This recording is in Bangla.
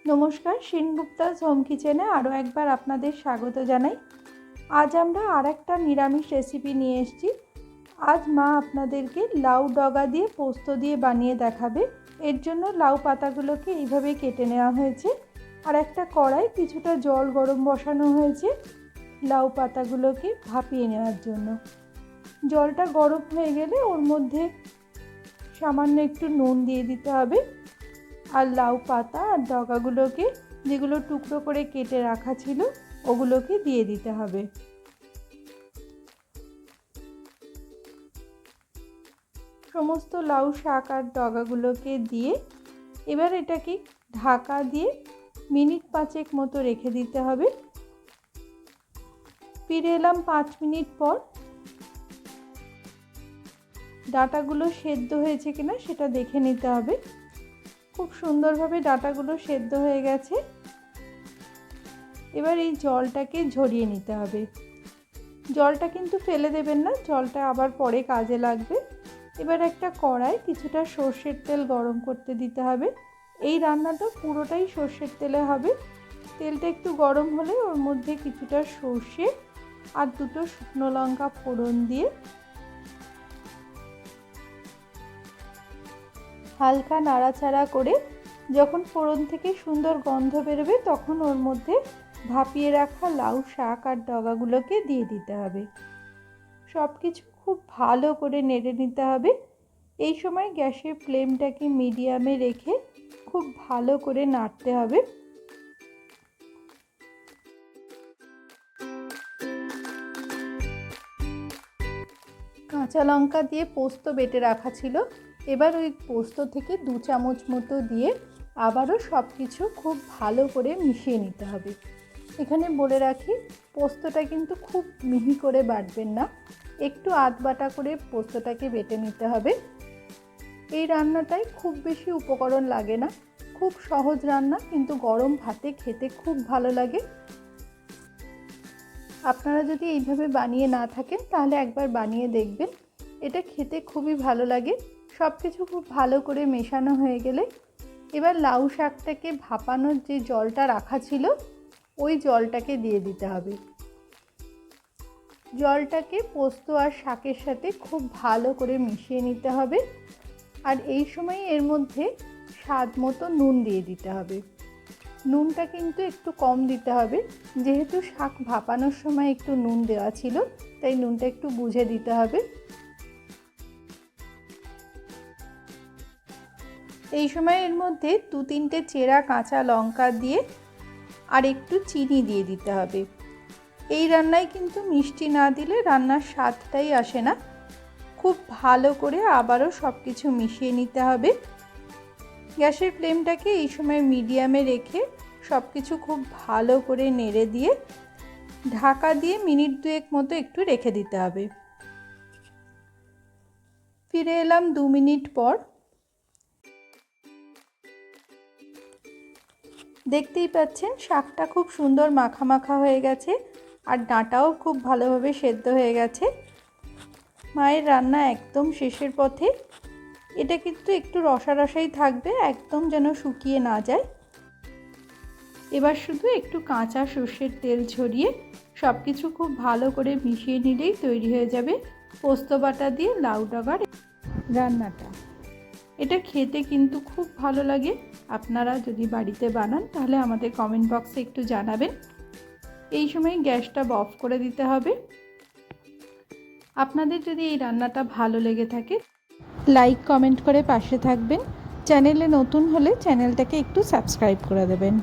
নমস্কার, সেনগুপ্তাস হোম কিচেনে আরও একবার আপনাদের স্বাগত জানাই। আজ আমরা আরেকটা নিরামিষ রেসিপি নিয়ে এসেছি। আজ মা আপনাদেরকে লাউ ডগা দিয়ে পোস্ত দিয়ে বানিয়ে দেখাবে। এর জন্য লাউ পাতাগুলোকে এইভাবে কেটে নেওয়া হয়েছে, আর একটা কড়াই কিছুটা জল গরম বসানো হয়েছে লাউ পাতাগুলোকে ভাপিয়ে নেওয়ার জন্য। জলটা গরম হয়ে গেলে ওর মধ্যে সামান্য একটু নুন দিয়ে দিতে হবে, আর লাউ পাতা আর ডগাগুলোকে যেগুলো টুকরো করে কেটে রাখা ছিল ওগুলোকে দিয়ে দিতে হবে। সমস্ত লাউ শাক আর ডগাগুলোকে দিয়ে এবার এটাকে ঢাকা দিয়ে মিনিট 5 মতো রেখে দিতে হবে। ফিরে এলাম 5 মিনিট পর। ডাঁটাগুলো সেদ্ধ হয়েছে কিনা সেটা দেখে নিতে হবে। খুব সুন্দরভাবে ডাঁটাগুলো সেদ্ধ হয়ে গেছে। এবার এই জলটাকে ঝরিয়ে নিতে হবে। জলটা কিন্তু ফেলে দেবেন না, জলটা আবার পরে কাজে লাগবে। এবার একটা কড়াই কিছুটা সর্ষের তেল গরম করতে দিতে হবে। এই রান্নাটা পুরোটাই সর্ষের তেলে হবে। তেলটা একটু গরম হলে ওর মধ্যে কিছুটা সর্ষে আর 2টো শুকনো লঙ্কা ফোড়ন দিয়ে হালকা নাড়াচাড়া করে যখন ফোড়ন থেকে সুন্দর গন্ধ বেরোবে তখন ওর মধ্যে ভাপিয়ে রাখা লাউ শাক আর ডগাগুলোকে দিয়ে দিতে হবে। সব কিছু খুব ভালো করে নেড়ে নিতে হবে। এই সময় গ্যাসের ফ্লেমটাকে মিডিয়ামে রেখে খুব ভালো করে নাড়তে হবে। কাঁচা লঙ্কা দিয়ে পোস্ত বেটে রাখা ছিল, এবার ওই পোস্ত থেকে 2 চামচ মতো দিয়ে আবারও সব কিছু খুব ভালো করে মিশিয়ে নিতে হবে। এখানে বলে রাখি, পোস্তটা কিন্তু খুব মিহি করে বাটবেন না, একটু আধবাটা করে পোস্তটাকে বেটে নিতে হবে। এই রান্নাটায় খুব বেশি উপকরণ লাগে না, খুব সহজ রান্না, কিন্তু গরম ভাতে খেতে খুব ভালো লাগে। আপনারা যদি এইভাবে বানিয়ে না থাকেন তাহলে একবার বানিয়ে দেখবেন, এটা খেতে খুবই ভালো লাগে। সব কিছু খুব ভালো করে মেশানো হয়ে গেলে এবার লাউ শাকটাকে ভাপানোর যে জলটা রাখা ছিল ওই জলটাকে দিয়ে দিতে হবে। জলটাকে পোস্ত আর শাকের সাথে খুব ভালো করে মিশিয়ে নিতে হবে, আর এই সময় এর মধ্যে স্বাদ মতো নুন দিয়ে দিতে হবে। নুনটা কিন্তু একটু কম দিতে হবে, যেহেতু শাক ভাপানোর সময় একটু নুন দেওয়া ছিল, তাই নুনটা একটু বুঝে দিতে হবে। এই সময় এর মধ্যে 2-3টে চেরা কাঁচা লঙ্কা দিয়ে আর একটু চিনি দিয়ে দিতে হবে। এই রান্নায় কিন্তু মিষ্টি না দিলে রান্নার স্বাদটাই আসে না। খুব ভালো করে আবারও সব কিছু মিশিয়ে নিতে হবে। গ্যাসের ফ্লেমটাকে এই সময় মিডিয়ামে রেখে সব কিছু খুব ভালো করে নেড়ে দিয়ে ঢাকা দিয়ে মিনিট 2 মতো একটু রেখে দিতে হবে। ফিরে এলাম 2 মিনিট পর। দেখতেই পাচ্ছেন শাকটা খুব সুন্দর মাখা মাখা হয়ে গেছে, আর ডাঁটাও খুব ভালোভাবে সেদ্ধ হয়ে গেছে। মায়ের রান্না একদম শেষের পথে। এটা কিন্তু একটু রসা রসাই থাকবে, একদম যেন শুকিয়ে না যায়। এবার শুধু একটু কাঁচা সর্ষের তেল ছড়িয়ে সব কিছু খুব ভালো করে মিশিয়ে নিলেই তৈরি হয়ে যাবে পোস্ত বাটা দিয়ে লাউ ডগার রান্নাটা। এটা খেতে কিন্তু খুব ভালো লাগে। আপনারা যদি বাড়িতে বানান তাহলে আমাদের কমেন্ট বক্সে একটু জানাবেন। এই সময় গ্যাসটা অফ করে দিতে হবে। আপনাদের যদি এই রান্নাটা ভালো লেগে থাকে লাইক কমেন্ট করে পাশে থাকবেন। চ্যানেলে নতুন হলে চ্যানেলটাকে একটু সাবস্ক্রাইব করে দেবেন।